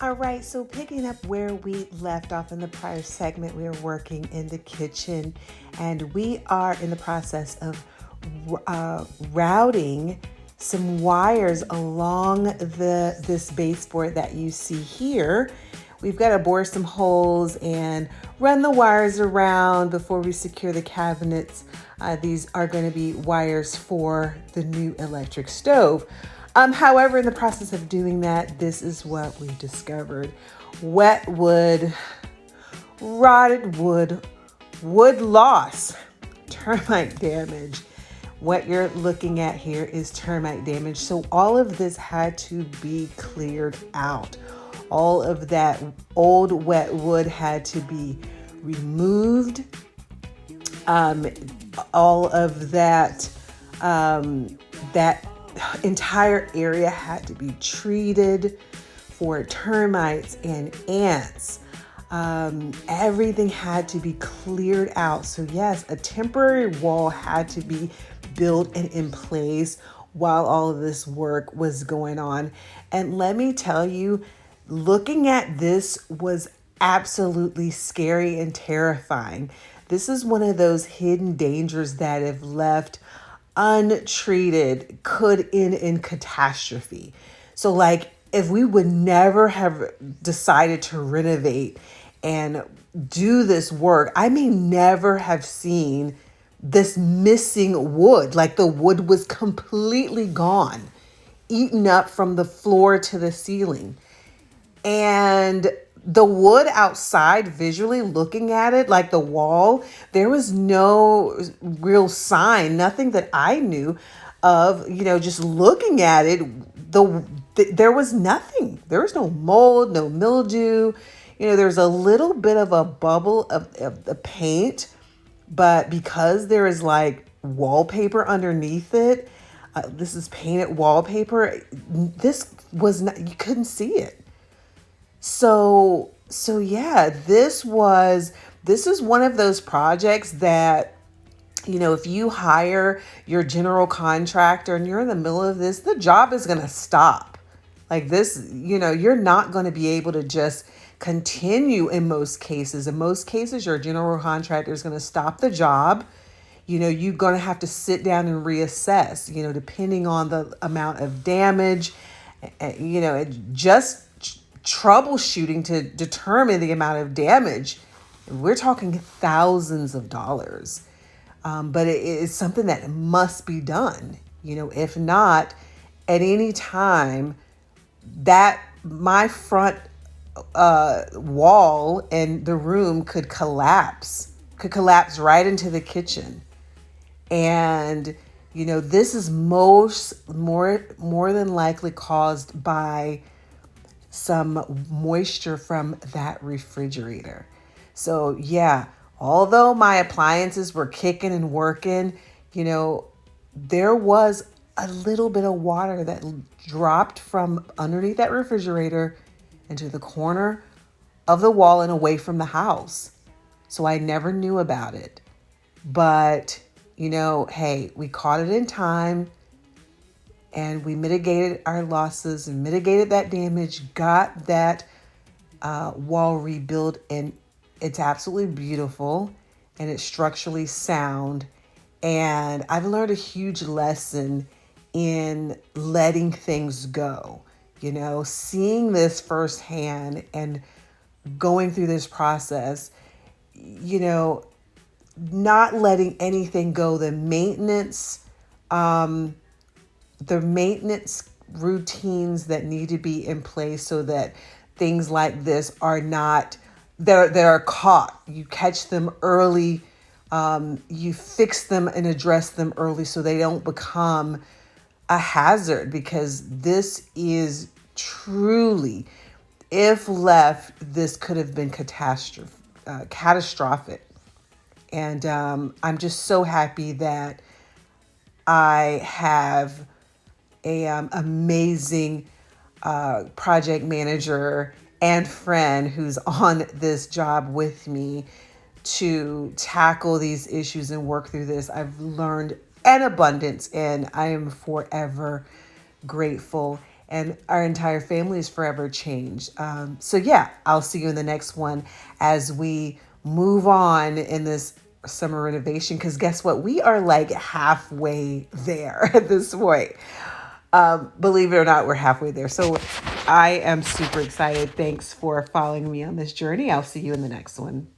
All right, so picking up where we left off in the prior segment, we are working in the kitchen and we are in the process of routing some wires along this baseboard that you see here. We've got to bore some holes and run the wires around before we secure the cabinets. These are going to be wires for the new electric stove. However, in the process of doing that, this is what we discovered. Wet wood, rotted wood, wood loss, termite damage. What you're looking at here is termite damage. So all of this had to be cleared out. All of that old wet wood had to be removed. All of that, that entire area had to be treated for termites and ants. Everything had to be cleared out. So yes, a temporary wall had to be built and in place while all of this work was going on. And let me tell you, looking at this was absolutely scary and terrifying. This is one of those hidden dangers that, if left untreated, could end in catastrophe. So like, if we would never have decided to renovate and do this work, I may never have seen this missing wood. Like, the wood was completely gone, eaten up from the floor to the ceiling. And the wood outside, visually looking at it, like the wall, there was no real sign, nothing that I knew of, just looking at it, there was nothing. There was no mold, no mildew. There's a little bit of a bubble of the paint, but because there is like wallpaper underneath it, this is painted wallpaper, this was not, you couldn't see it. So yeah, this is one of those projects that, if you hire your general contractor and you're in the middle of this, the job is going to stop. Like this, you're not going to be able to just continue in most cases. In most cases, your general contractor is going to stop the job. You're going to have to sit down and reassess, depending on the amount of damage, just troubleshooting to determine the amount of damage. We're talking thousands of dollars. But it is something that must be done. If not, at any time, that my front wall and the room could collapse right into the kitchen. And this is more than likely caused by some moisture from that refrigerator. So yeah, although my appliances were kicking and working, there was a little bit of water that dropped from underneath that refrigerator into the corner of the wall and away from the house. So I never knew about it. But, hey, we caught it in time and we mitigated our losses and mitigated that damage, got that wall rebuilt, and it's absolutely beautiful and it's structurally sound. And I've learned a huge lesson in letting things go, seeing this firsthand and going through this process, not letting anything go. The maintenance routines that need to be in place so that things like this are not, that are caught. You catch them early, you fix them and address them early so they don't become a hazard, because this is truly, if left, this could have been catastrophic. And I'm just so happy that I have a amazing project manager and friend who's on this job with me to tackle these issues and work through this. I've learned an abundance and I am forever grateful. and our entire family is forever changed. So yeah, I'll see you in the next one as we move on in this summer renovation. Because guess what? We are like halfway there at this point. Believe it or not, we're halfway there. So I am super excited. Thanks for following me on this journey. I'll see you in the next one.